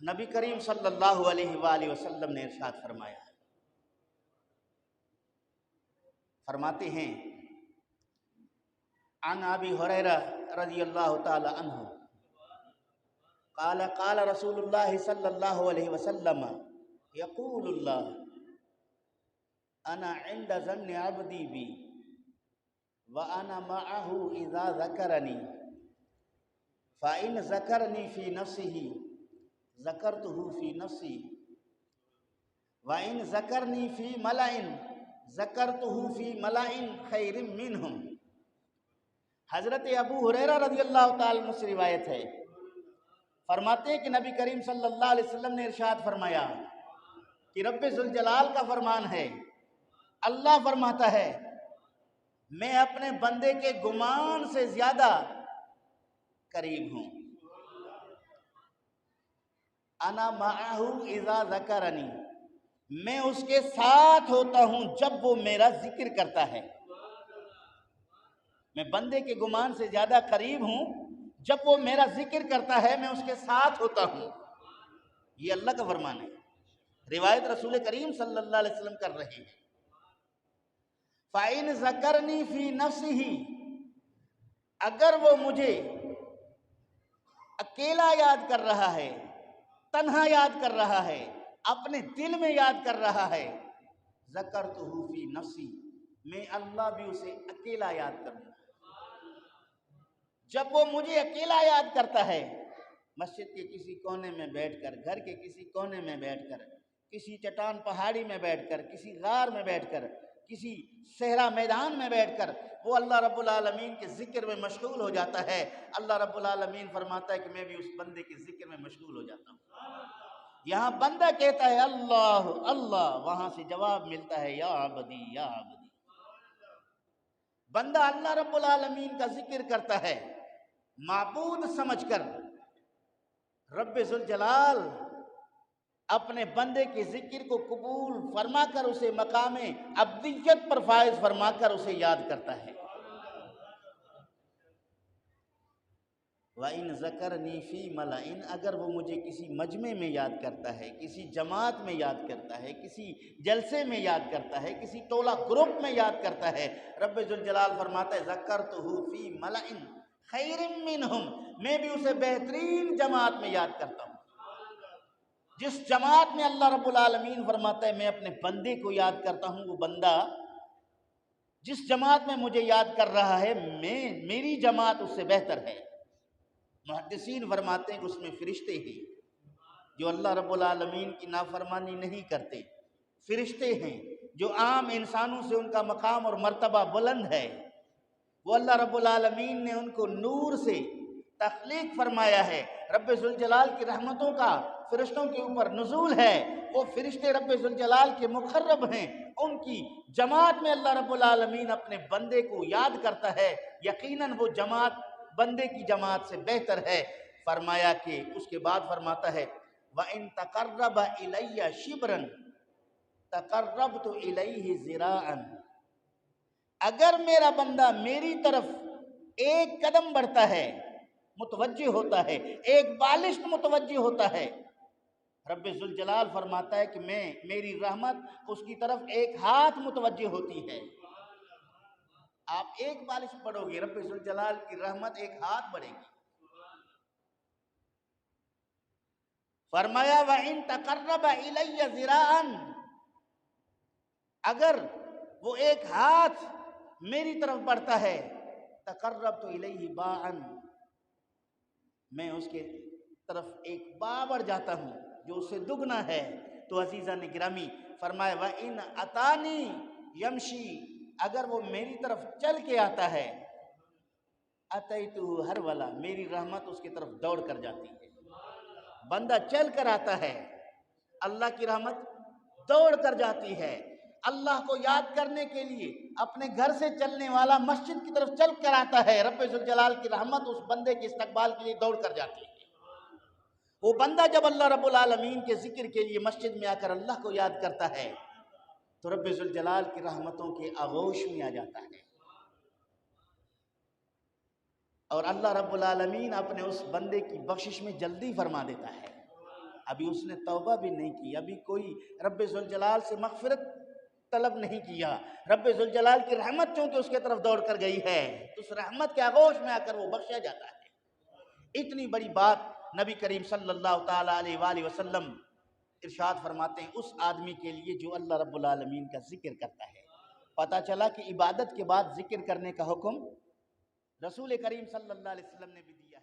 نبی کریم صلی اللہ علیہ وآلہ وسلم نے ارشاد فرمایا، فرماتے ہیں عن ابی ہریرہ رضی اللہ تعالی عنہ قال قال رسول اللہ صلی اللہ علیہ وسلم یقول اللہ انا عند ظن عبدی بی وانا معه اذا ذکرنی فإن ذکرنی فی نفسه ذکرته فی نفسی وإن ذکرنی فی ملأ ذکرته فی ملأ خیر منہم۔ حضرت ابو ہریرہ رضی اللہ تعالیٰ عنہ سے روایت ہے، فرماتے ہیں کہ نبی کریم صلی اللہ علیہ وسلم نے ارشاد فرمایا کہ رب ذوالجلال کا فرمان ہے، اللہ فرماتا ہے میں اپنے بندے کے گمان سے زیادہ قریب ہوں۔ انا معہ اذا ذکرنی، میں اس کے ساتھ ہوتا ہوں جب وہ میرا ذکر کرتا ہے۔ میں بندے کے گمان سے زیادہ قریب ہوں جب وہ میرا ذکر کرتا ہے، میں اس کے ساتھ ہوتا ہوں۔ یہ اللہ کا فرمان ہے، روایت رسول کریم صلی اللہ علیہ وسلم کر رہے ہیں۔ فَإِنْ ذَكَرْنِي فِي نَفْسِهِ، اگر وہ مجھے اکیلا یاد کر رہا ہے، تنہا یاد کر رہا ہے، اپنے دل میں یاد کر رہا ہے، ذَكَرْتُهُ فِي نَفْسِي، میں اللہ بھی اسے اکیلا یاد کروں گا۔ جب وہ مجھے اکیلا یاد کرتا ہے، مسجد کے کسی کونے میں بیٹھ کر، گھر کے کسی کونے میں بیٹھ کر، کسی چٹان پہاڑی میں بیٹھ کر، کسی غار میں بیٹھ کر، کسی صحرا میدان میں بیٹھ کر وہ اللہ رب العالمین کے ذکر میں مشغول ہو جاتا ہے، اللہ رب العالمین فرماتا ہے کہ میں بھی اس بندے کے ذکر میں مشغول ہو جاتا ہوں۔ یہاں بندہ کہتا ہے اللہ اللہ، وہاں سے جواب ملتا ہے یا عبدی یا عبدی۔ بندہ اللہ رب العالمین کا ذکر کرتا ہے معبود سمجھ کر، رب ذوالجلال اپنے بندے کے ذکر کو قبول فرما کر اسے مقام عبدیت پر فائز فرما کر اسے یاد کرتا ہے۔ وَإِنْ ذَكَرْنِي فِي مَلَئٍ، اگر وہ مجھے کسی مجمع میں یاد کرتا ہے، کسی جماعت میں یاد کرتا ہے، کسی جلسے میں یاد کرتا ہے، کسی ٹولہ گروپ میں یاد کرتا ہے، رب ذوالجلال فرماتا ہے ذَكَرْتُهُ فِي مَلَئٍ خَيْرٍ مِّنْهُمْ، میں بھی اسے بہترین جماعت میں یاد کرتا ہوں۔ جس جماعت میں اللہ رب العالمین فرماتا ہے میں اپنے بندے کو یاد کرتا ہوں، وہ بندہ جس جماعت میں مجھے یاد کر رہا ہے، میری جماعت اس سے بہتر ہے۔ محدثین فرماتے ہیں کہ اس میں فرشتے ہیں جو اللہ رب العالمین کی نافرمانی نہیں کرتے، فرشتے ہیں جو عام انسانوں سے ان کا مقام اور مرتبہ بلند ہے، وہ اللہ رب العالمین نے ان کو نور سے تخلیق فرمایا ہے، رب ذوالجلال کی رحمتوں کا فرشتوں کے اوپر نزول ہے، وہ فرشتے رب ذوالجلال کے مقرب ہیں، ان کی جماعت میں اللہ رب العالمین اپنے بندے کو یاد کرتا ہے، یقیناً وہ جماعت بندے کی جماعت سے بہتر ہے۔ فرمایا کہ اس کے بعد فرماتا ہے وَإِن تَقَرَّبَ إِلَيَّ شِبْرًا تَقَرَّبْتُ إِلَيْهِ ذِرَاعًا، اگر میرا بندہ میری طرف ایک قدم بڑھتا ہے، متوجہ ہوتا ہے، ایک بالشت متوجہ ہوتا ہے، رب ذوالجلال فرماتا ہے کہ میری رحمت اس کی طرف ایک ہاتھ متوجہ ہوتی ہے۔ آپ ایک بالش پڑھو گے، رب ذوالجلال کی رحمت ایک ہاتھ بڑھے گی۔ فرمایا وَإِن تَقَرَّبَ إِلَيَّ ذِرَاعًا، اگر وہ ایک ہاتھ میری طرف بڑھتا ہے، تَقَرَّبْتُ إِلَيْهِ بَاعًا، میں اس کے طرف ایک با بڑھ جاتا ہوں جو اس سے دگنا ہے۔ تو عزیزان گرامی فرمایا وَإِنْ أَتَانِي يَمْشِي، اگر وہ میری طرف چل کے آتا ہے، أَتَيْتُهُ هَرْوَلًا، میری رحمت اس کی طرف دوڑ کر جاتی ہے۔ بندہ چل کر آتا ہے، اللہ کی رحمت دوڑ کر جاتی ہے۔ اللہ کو یاد کرنے کے لیے اپنے گھر سے چلنے والا مسجد کی طرف چل کر آتا ہے، رب ذوالجلال کی رحمت اس بندے کے استقبال کے لیے دوڑ کر جاتی ہے۔ وہ بندہ جب اللہ رب العالمین کے ذکر کے لیے مسجد میں آ کر اللہ کو یاد کرتا ہے تو رب ذوالجلال کی رحمتوں کے آغوش میں آ جاتا ہے، اور اللہ رب العالمین اپنے اس بندے کی بخشش میں جلدی فرما دیتا ہے۔ ابھی اس نے توبہ بھی نہیں کی، ابھی کوئی رب ذوالجلال سے مغفرت طلب نہیں کیا، رب ذوالجلال کی رحمت چونکہ اس کے طرف دوڑ کر گئی ہے تو اس رحمت کے آغوش میں آ کر وہ بخشا جاتا ہے۔ اتنی بڑی بات نبی کریم صلی اللہ تعالیٰ علیہ وآلہ وسلم ارشاد فرماتے ہیں اس آدمی کے لیے جو اللہ رب العالمین کا ذکر کرتا ہے۔ پتہ چلا کہ عبادت کے بعد ذکر کرنے کا حکم رسول کریم صلی اللہ علیہ وسلم نے بھی دیا۔